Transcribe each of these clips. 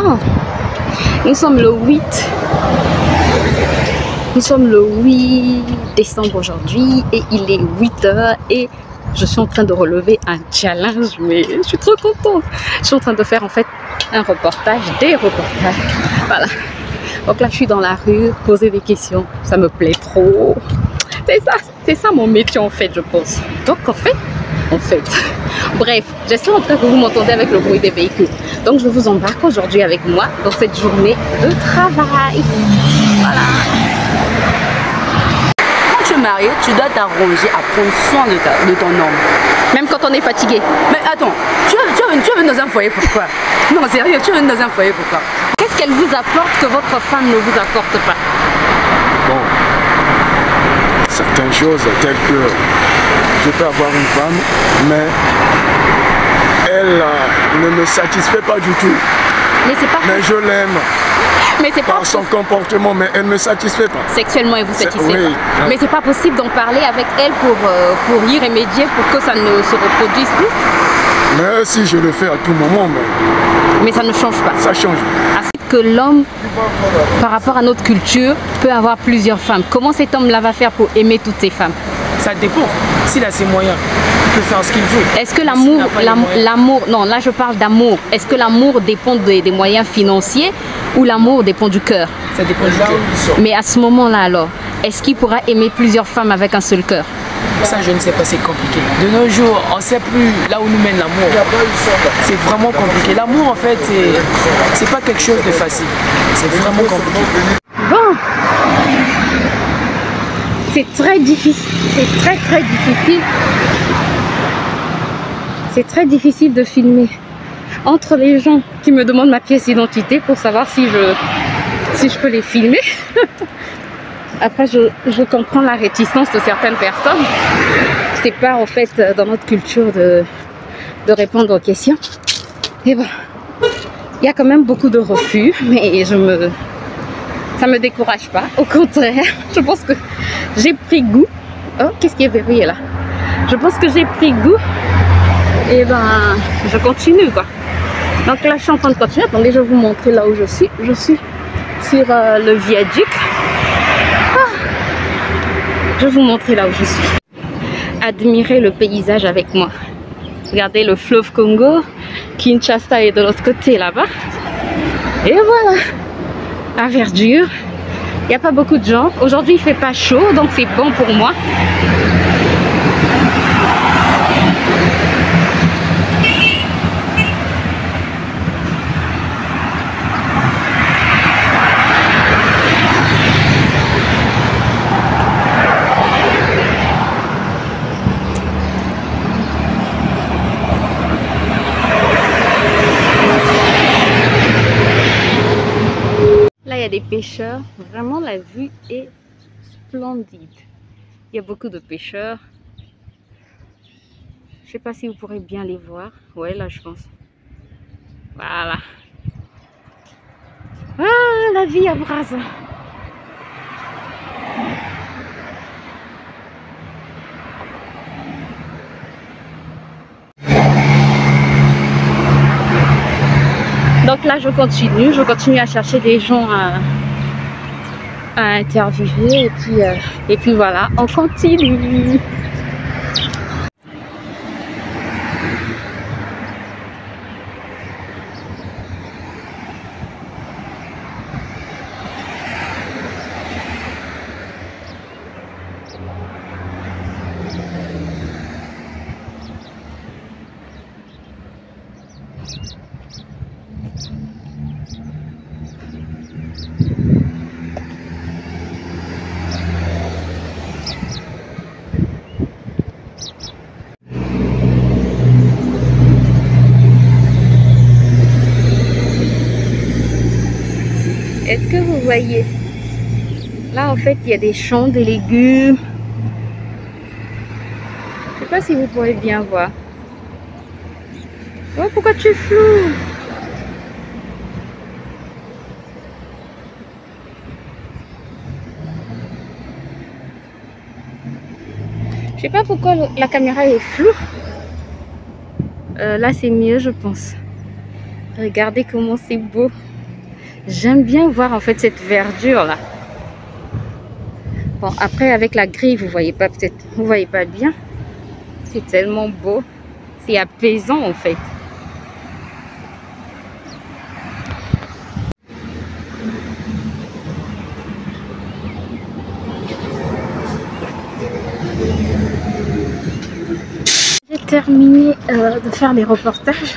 Bon, nous sommes le 8. Nous sommes le 8 décembre aujourd'hui et il est 8h et je suis en train de relever un challenge, mais je suis trop contente. Je suis en train de faire en fait un reportage, des reportages. Voilà. Donc là, je suis dans la rue, poser des questions. Ça me plaît trop. C'est ça mon métier en fait, je pense. Donc en fait. Bref, j'espère en tout cas que vous m'entendez avec le bruit des véhicules. Donc je vous embarque aujourd'hui avec moi dans cette journée de travail. Voilà. Quand tu es marié, tu dois t'arranger à prendre soin de ton homme. Même quand on est fatigué. Mais attends, tu es venu dans un foyer pourquoi? Non, sérieux, tu es venu dans un foyer pourquoi? Qu'est-ce qu'elle vous apporte que votre femme ne vous apporte pas? Bon, certaines choses telles que je peux avoir une femme, mais elle ne me satisfait pas du tout. Mais c'est pas. Mais je l'aime. Mais c'est pas par son comportement, mais elle ne me satisfait pas. Sexuellement, elle vous satisfait oui, pas. Mais c'est pas possible d'en parler avec elle pour y remédier, pour que ça ne se reproduise plus. Mais si je le fais à tout moment, mais ça ne change pas. Ça change. Que l'homme, par rapport à notre culture, peut avoir plusieurs femmes. Comment cet homme-là va faire pour aimer toutes ces femmes? Ça dépend. S'il a ses moyens, il peut faire ce qu'il veut. Est-ce que l'amour, non, là je parle d'amour. Est-ce que l'amour dépend des moyens financiers ou l'amour dépend du cœur? Ça dépend du cœur. Mais à ce moment-là alors, est-ce qu'il pourra aimer plusieurs femmes avec un seul cœur? Ça, je ne sais pas, c'est compliqué. De nos jours, on ne sait plus là où nous mène l'amour. C'est vraiment compliqué. L'amour, en fait, c'est pas quelque chose de facile. C'est vraiment compliqué. Bon, c'est très difficile. C'est très difficile. C'est très difficile de filmer. Entre les gens qui me demandent ma pièce d'identité pour savoir si je peux les filmer. Après, je comprends la réticence de certaines personnes. C'est pas en fait dans notre culture de répondre aux questions. Et bon, il y a quand même beaucoup de refus, mais ça me décourage pas. Au contraire, je pense que j'ai pris goût. Oh, qu'est-ce qui est verrouillé là? Je pense que j'ai pris goût. Et ben, je continue quoi. Donc là, je suis en train de continuer. Attendez, je vais vous montrer là où je suis. Je suis sur le viaduc. Je vais vous montrer là où je suis. Admirez le paysage avec moi. Regardez le fleuve Congo. Kinshasa est de l'autre côté là-bas. Et voilà. La verdure. Il n'y a pas beaucoup de gens. Aujourd'hui, il ne fait pas chaud, donc c'est bon pour moi. Là, il y a des pêcheurs. Vraiment, la vue est splendide. Il y a beaucoup de pêcheurs. Je ne sais pas si vous pourrez bien les voir. Ouais, là, je pense. Voilà. Ah, la vie à Brazza. Donc là, je continue à chercher des gens à interviewer et puis voilà, on continue. Est-ce que vous voyez? Là, en fait, il y a des champs, des légumes. Je ne sais pas si vous pourrez bien voir. Oh, pourquoi tu es flou? Je sais pas pourquoi la caméra est floue. Là, c'est mieux, je pense. Regardez comment c'est beau. J'aime bien voir en fait cette verdure là. Bon, après avec la grille, vous voyez pas peut-être, vous voyez pas bien. C'est tellement beau. C'est apaisant en fait. J'ai terminé de faire les reportages.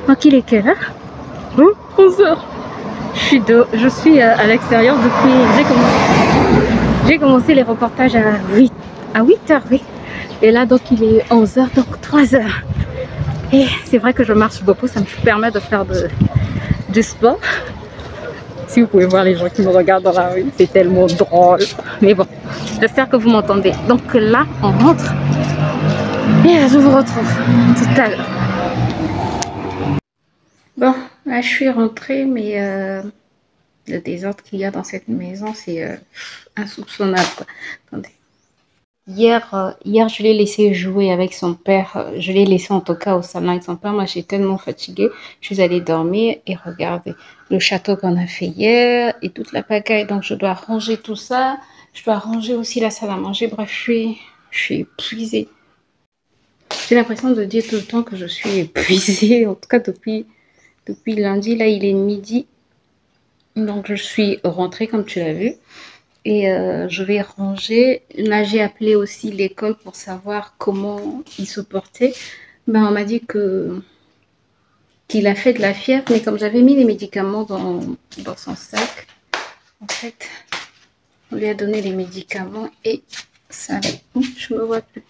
Donc il est quelle heure? 11 h. Je suis à l'extérieur depuis. J'ai commencé les reportages à 8 h, oui. Et là donc il est 11 h, donc 3 h. Et c'est vrai que je marche beaucoup, ça me permet de faire du sport. Si vous pouvez voir les gens qui me regardent dans la rue, c'est tellement drôle. Mais bon, j'espère que vous m'entendez. Donc là, on rentre. Et je vous retrouve tout à l'heure. Bon, là je suis rentrée, mais le désordre qu'il y a dans cette maison, c'est insoupçonnable, quoi. Attendez. Hier, je l'ai laissé jouer avec son père. Je l'ai laissé en tout cas au salon avec son père. Moi, j'ai tellement fatiguée. Je suis allée dormir et regardez le château qu'on a fait hier et toute la pagaille. Donc, je dois ranger tout ça. Je dois ranger aussi la salle à manger. Bref, je suis épuisée. J'ai l'impression de dire tout le temps que je suis épuisée. En tout cas, depuis lundi, là, il est midi. Donc, je suis rentrée comme tu l'as vu. Et je vais ranger. Là, j'ai appelé aussi l'école pour savoir comment il se portait. Ben, on m'a dit qu'il a fait de la fièvre, mais comme j'avais mis les médicaments dans son sac, en fait, on lui a donné les médicaments et ça va. Je me vois plus.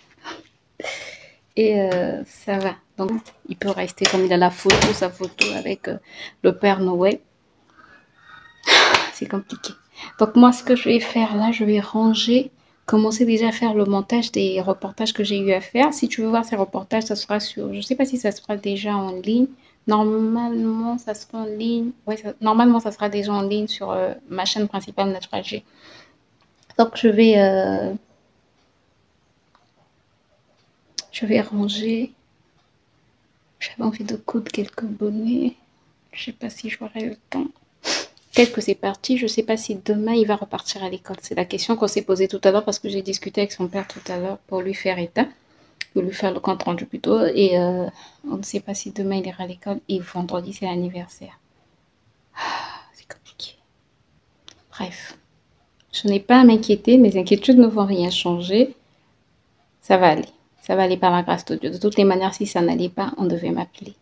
Et ça va. Donc, il peut rester comme il a sa photo avec le Père Noël. C'est compliqué. Donc moi, ce que je vais faire là, je vais ranger, commencer déjà à faire le montage des reportages que j'ai eu à faire. Si tu veux voir ces reportages, ça sera sur, je ne sais pas si ça sera déjà en ligne. Normalement, ça sera en ligne. Ouais, normalement, ça sera déjà en ligne sur ma chaîne principale Natural G. Donc je vais ranger. J'avais envie de coudre quelques bonnets. Je ne sais pas si j'aurai le temps. Peut-être que c'est parti, je ne sais pas si demain il va repartir à l'école. C'est la question qu'on s'est posée tout à l'heure parce que j'ai discuté avec son père tout à l'heure pour lui faire état, pour lui faire le compte rendu plutôt. Et on ne sait pas si demain il ira à l'école et vendredi c'est l'anniversaire. C'est compliqué. Bref, je n'ai pas à m'inquiéter, mes inquiétudes ne vont rien changer. Ça va aller. Ça va aller par la grâce de Dieu. De toutes les manières, si ça n'allait pas, on devait m'appeler.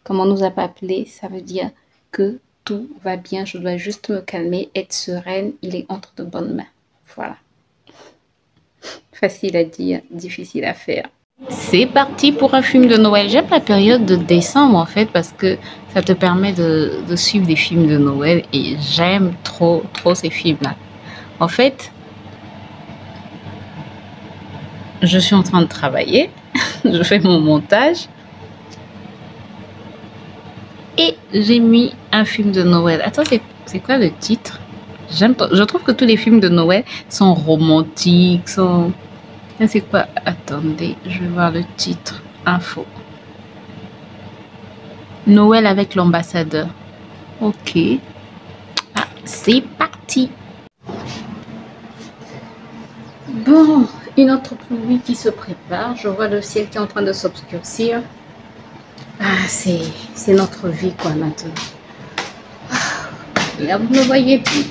Comme on ne nous a pas appelé, ça veut dire que tout va bien, je dois juste me calmer, être sereine, il est entre de bonnes mains. Voilà. Facile à dire, difficile à faire. C'est parti pour un film de Noël. J'aime la période de décembre en fait parce que ça te permet de suivre des films de Noël et j'aime trop ces films-là. En fait, je suis en train de travailler, je fais mon montage. Et j'ai mis un film de Noël. Attends, c'est quoi le titre? Je trouve que tous les films de Noël sont romantiques, c'est quoi? Attendez, je vais voir le titre. Info. Noël avec l'ambassadeur. Ok. Ah, c'est parti. Bon, une autre pluie qui se prépare. Je vois le ciel qui est en train de s'obscurcir. Ah, c'est notre vie, quoi, maintenant. Là, vous ne voyez plus.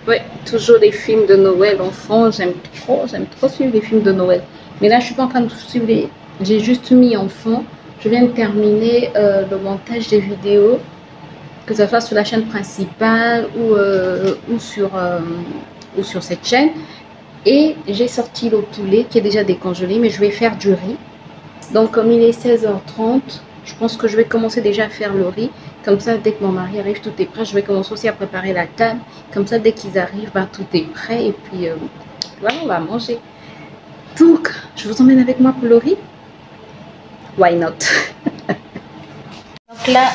Ouais, toujours des films de Noël en fond. J'aime trop suivre les films de Noël. Mais là, je suis pas en train de suivre les... J'ai juste mis en fond. Je viens de terminer le montage des vidéos, que ce soit sur la chaîne principale ou sur cette chaîne. Et j'ai sorti le poulet qui est déjà décongelé, mais je vais faire du riz. Donc, comme il est 16h30, je pense que je vais commencer déjà à faire le riz. Comme ça, dès que mon mari arrive, tout est prêt. Je vais commencer aussi à préparer la table. Comme ça, dès qu'ils arrivent, ben, tout est prêt. Et puis, voilà, on va manger. Donc, je vous emmène avec moi pour le riz. Why not? Donc là,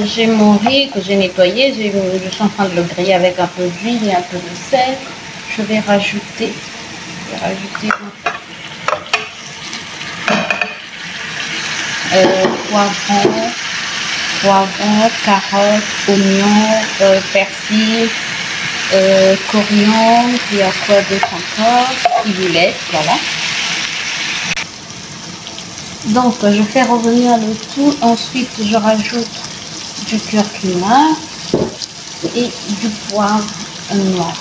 j'ai mon riz que j'ai nettoyé. Je suis en train de le griller avec un peu d'huile et un peu de sel. Je vais rajouter poivron, poivrons, carottes, oignons, persil, coriandre, il y a quoi d'autre encore, ciboulette, voilà. Donc je fais revenir le tout, ensuite je rajoute du curcuma et du poivre noir.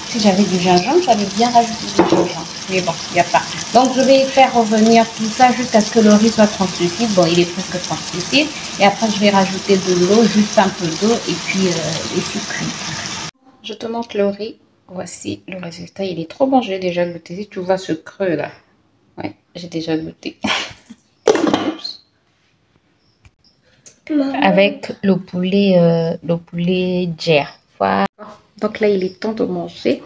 Si j'avais du gingembre, j'avais bien rajouté du gingembre, mais bon, il n'y a pas. Donc je vais faire revenir tout ça jusqu'à ce que le riz soit translucide. Bon, il est presque translucide. Et après je vais rajouter de l'eau, juste un peu d'eau, et puis laisser cuire. Je te montre le riz. Voici le résultat. Il est trop bon, j'ai déjà goûté. Si tu vois ce creux là. Ouais, j'ai déjà goûté. Avec le poulet Jer. Voilà. Donc là, il est temps de manger.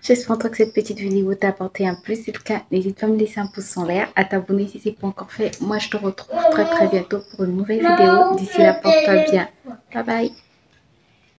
J'espère que cette petite vidéo t'a apporté un plus. Si c'est le cas, n'hésite pas à me laisser un pouce en l'air, à t'abonner si ce n'est pas encore fait. Moi, je te retrouve très bientôt pour une nouvelle vidéo. D'ici là, porte-toi bien. Bye bye.